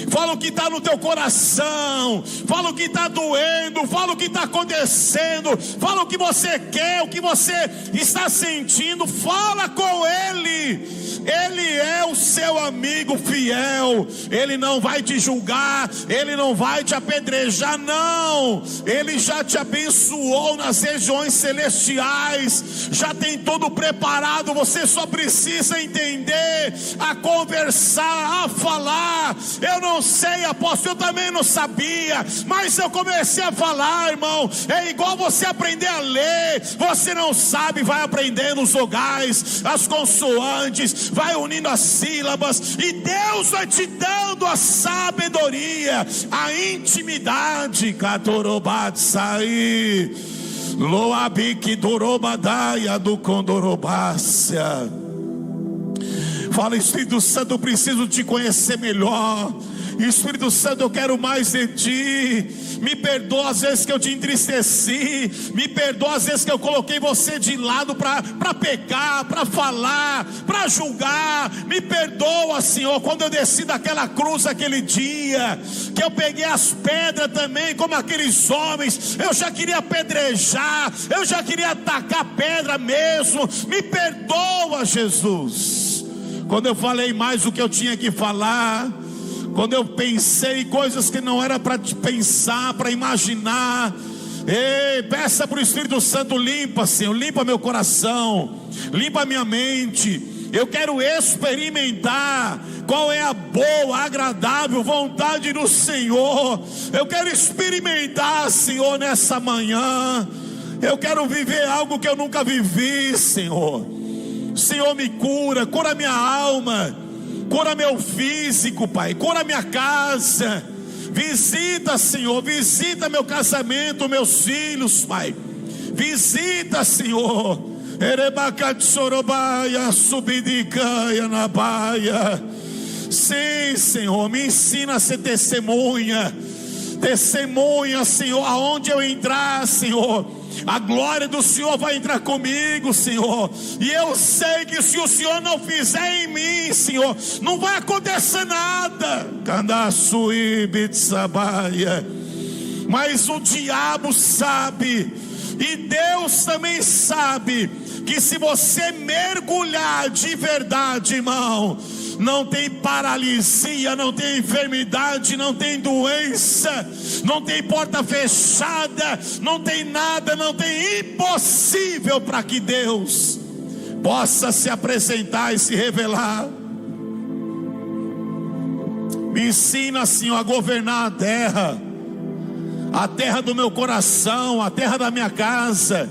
Fala o que está no teu coração. Fala o que está doendo. Fala o que está acontecendo. Fala o que você quer, o que você está sentindo. Fala com Ele. Ele é o seu amigo fiel. Ele não vai te julgar, Ele não vai te apedrejar, não. Ele já te abençoou nas regiões celestiais, já tem tudo preparado. Você só precisa entender, a conversar, a falar. Eu não sei, apóstolo, eu também não sabia, mas eu comecei a falar, irmão. É igual você aprender a ler. Você não sabe, vai aprendendo os vogais, as consoantes, vai unindo as sílabas, e Deus vai te dando a sabedoria, a intimidade. Catorobatsai, loabik dorobadaia do condorobácia. Fala: Espírito Santo, eu preciso te conhecer melhor. Espírito Santo, eu quero mais de ti. Me perdoa às vezes que eu te entristeci. Me perdoa às vezes que eu coloquei você de lado para pecar, para falar, para julgar. Me perdoa, Senhor, quando eu desci daquela cruz aquele dia, que eu peguei as pedras também, como aqueles homens. Eu já queria apedrejar, eu já queria atacar pedra mesmo. Me perdoa, Jesus, quando eu falei mais do que eu tinha que falar, quando eu pensei coisas que não era para pensar, para imaginar. Ei, peça para o Espírito Santo: limpa, Senhor, limpa meu coração, limpa minha mente. Eu quero experimentar qual é a boa, agradável vontade do Senhor. Eu quero experimentar, Senhor, nessa manhã. Eu quero viver algo que eu nunca vivi, Senhor. Senhor, me cura, cura minha alma, cura meu físico, Pai, cura minha casa. Visita, Senhor, visita meu casamento, meus filhos, Pai. Visita, Senhor. Sim, Senhor, me ensina a ser testemunha. Testemunha, Senhor, aonde eu entrar, Senhor, a glória do Senhor vai entrar comigo, Senhor. E eu sei que se o Senhor não fizer em mim, Senhor, não vai acontecer nada. Mas o diabo sabe, e Deus também sabe, que se você mergulhar de verdade, irmão, não tem paralisia, não tem enfermidade, não tem doença, não tem porta fechada, não tem nada, não tem impossível para que Deus possa se apresentar e se revelar. Me ensina, Senhor, a governar a terra do meu coração, a terra da minha casa.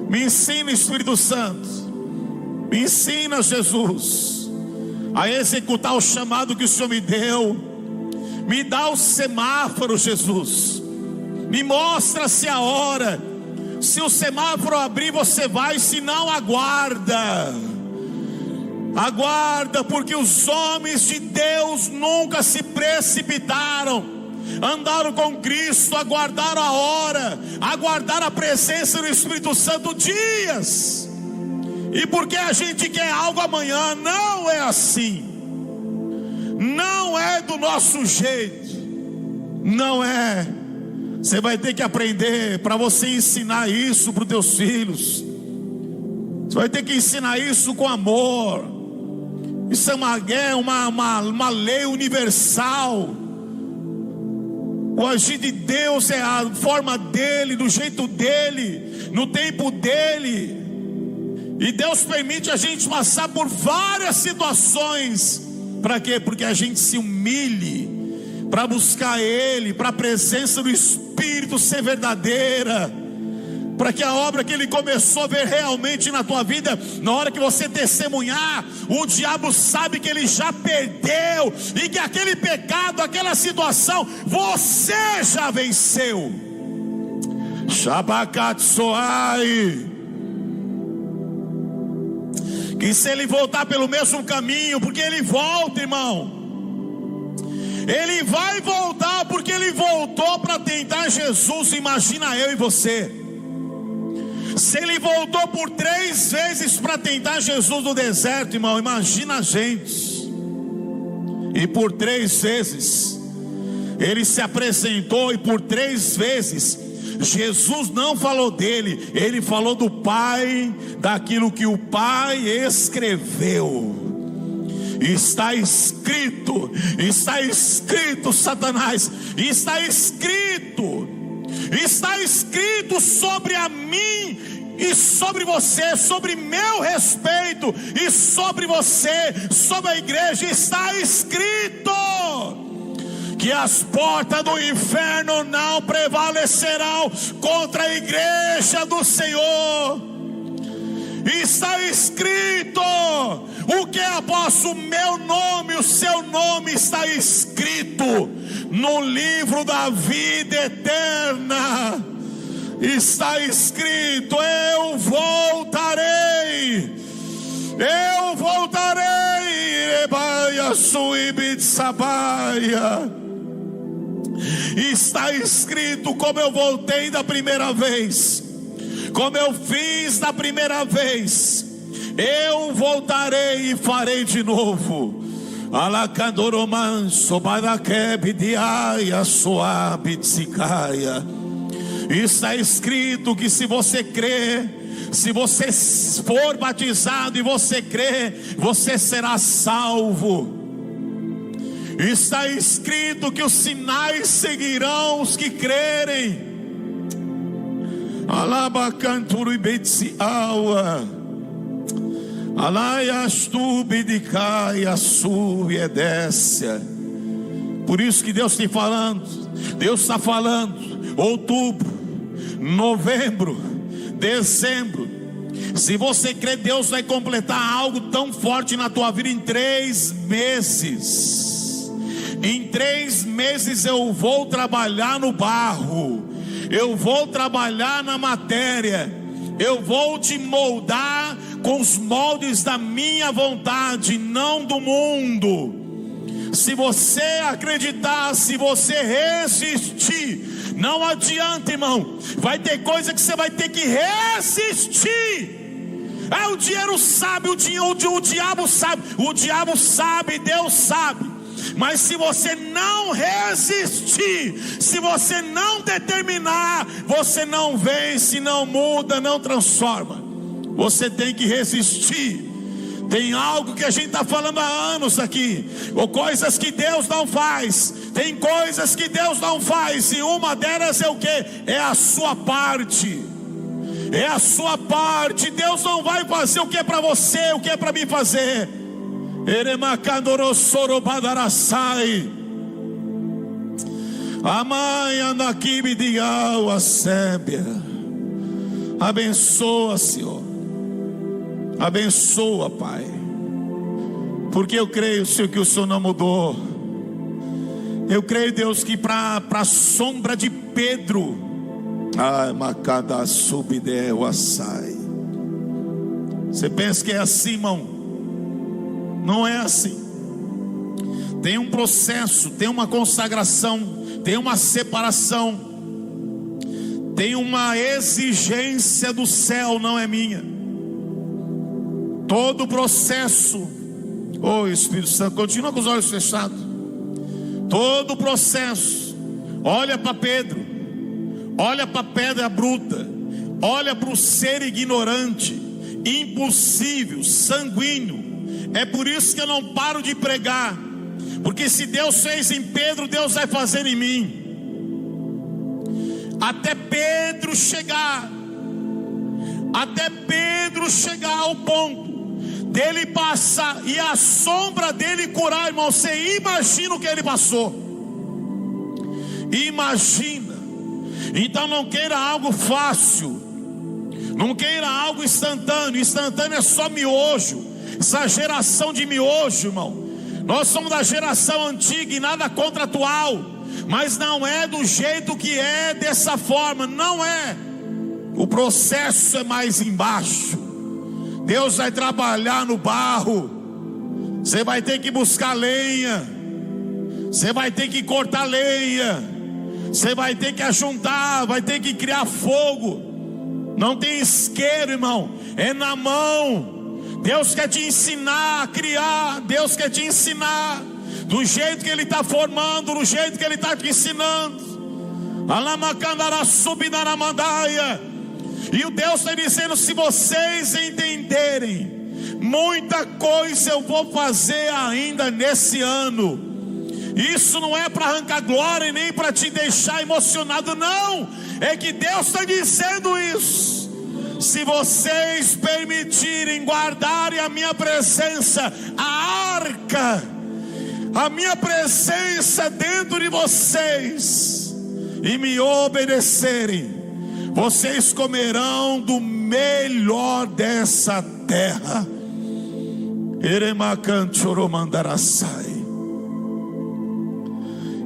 Me ensina, Espírito Santo, me ensina, Jesus, a executar o chamado que o Senhor me deu. Me dá o semáforo, Jesus, me mostra se a hora. Se o semáforo abrir, você vai, se não, aguarda. Aguarda, porque os homens de Deus nunca se precipitaram, andaram com Cristo, aguardaram a hora, aguardaram a presença do Espírito Santo dias. E porque a gente quer algo amanhã, não é assim, não é do nosso jeito, não é. Você vai ter que aprender, para você ensinar isso para os teus filhos. Você vai ter que ensinar isso com amor. Isso é uma lei universal. O agir de Deus é a forma dele, do jeito dele, no tempo dele. E Deus permite a gente passar por várias situações. Para quê? Porque a gente se humilhe, para buscar Ele, para a presença do Espírito ser verdadeira, para que a obra que Ele começou a ver realmente na tua vida, na hora que você testemunhar, o diabo sabe que ele já perdeu, e que aquele pecado, aquela situação, você já venceu. Shabakatsoai. Que se ele voltar pelo mesmo caminho, porque ele volta, irmão, ele vai voltar, porque ele voltou para tentar Jesus. Imagina eu e você. Se ele voltou por 3 vezes para tentar Jesus no deserto, irmão, imagina a gente. E por 3 vezes ele se apresentou, e por 3 vezes Jesus não falou dele, ele falou do Pai, daquilo que o Pai escreveu. Está escrito, Satanás, está escrito sobre a mim e sobre você, sobre meu respeito e sobre você, sobre a igreja. Está escrito que as portas do inferno não prevalecerão contra a igreja do Senhor. Está escrito. O que, apóstolo? Meu nome, o seu nome está escrito no livro da vida eterna. Está escrito: eu voltarei, Ebaia Suibitsabaia. Está escrito, como eu voltei da primeira vez, como eu fiz da primeira vez, eu voltarei e farei de novo. Alacandoroman sobarakebidiaia soabitzicaia. Está escrito que se você crê, se você for batizado e você crê, você será salvo. Está escrito que os sinais seguirão os que crerem. Alabacanturu ibetziaua. Alaiastubidicai subiedécia. Por isso que Deus está falando. Deus está falando. Outubro, novembro, dezembro. Se você crê, Deus vai completar algo tão forte na tua vida em 3 meses. Em 3 meses eu vou trabalhar no barro, eu vou trabalhar na matéria, eu vou te moldar com os moldes da minha vontade, não do mundo. Se você acreditar, se você resistir, não adianta, irmão. Vai ter coisa que você vai ter que resistir. O dinheiro sabe, o diabo sabe, Deus sabe. Mas se você não resistir, se você não determinar, você não vence, não muda, não transforma. Você tem que resistir. Tem algo que a gente está falando há anos aqui, ou coisas que Deus não faz. Tem coisas que Deus não faz, e uma delas é o que? É a sua parte. É a sua parte. Deus não vai fazer o que é para você, o que é para mim fazer. A mãe anda aqui me diga a sébia. Abençoa, Senhor. Abençoa, Pai. Porque eu creio, Senhor, que o Senhor não mudou. Eu creio, Deus, que para a sombra de Pedro, macada subdeu assai. Você pensa que é assim, irmão? Não é assim. Tem um processo, tem uma consagração, tem uma separação, tem uma exigência do céu, não é minha. Todo o processo, Espírito Santo, continua com os olhos fechados. Todo o processo, olha para Pedro, olha para a pedra bruta, olha para o ser ignorante, impulsivo, sanguíneo. É por isso que eu não paro de pregar, porque se Deus fez em Pedro, Deus vai fazer em mim. Até Pedro chegar ao ponto dele passar e a sombra dele curar, irmão. Você imagina o que ele passou? Imagina. Então não queira algo fácil, não queira algo instantâneo. Instantâneo é só miojo. Essa geração de miojo, irmão. Nós somos da geração antiga e nada contra a atual, mas não é do jeito que é, dessa forma, não é. O processo é mais embaixo. Deus vai trabalhar no barro. Você vai ter que buscar lenha, você vai ter que cortar lenha, você vai ter que ajuntar, vai ter que criar fogo. Não tem isqueiro, irmão, é na mão. Deus quer te ensinar a criar. Deus quer te ensinar do jeito que Ele está formando, do jeito que Ele está te ensinando. E o Deus está dizendo: se vocês entenderem, muita coisa eu vou fazer ainda nesse ano. Isso não é para arrancar glória e nem para te deixar emocionado, não. É que Deus está dizendo isso. Se vocês permitirem, guardarem a minha presença, a arca, a minha presença dentro de vocês, e me obedecerem, vocês comerão do melhor dessa terra.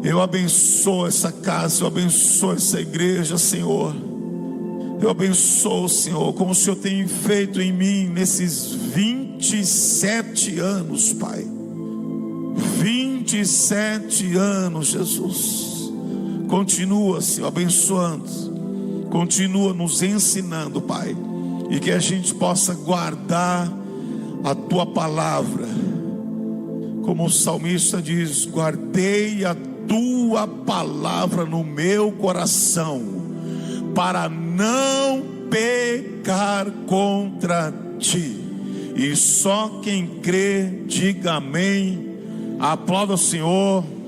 Eu abençoo essa casa, eu abençoo essa igreja, Senhor. Eu abençoo, Senhor, como o Senhor tem feito em mim nesses 27 anos, Pai. 27 anos, Jesus. Continua, Senhor, abençoando. Continua nos ensinando, Pai, e que a gente possa guardar a Tua palavra, como o salmista diz: guardei a Tua palavra no meu coração, para não pecar contra Ti. E só quem crê, diga amém. Aplauda o Senhor.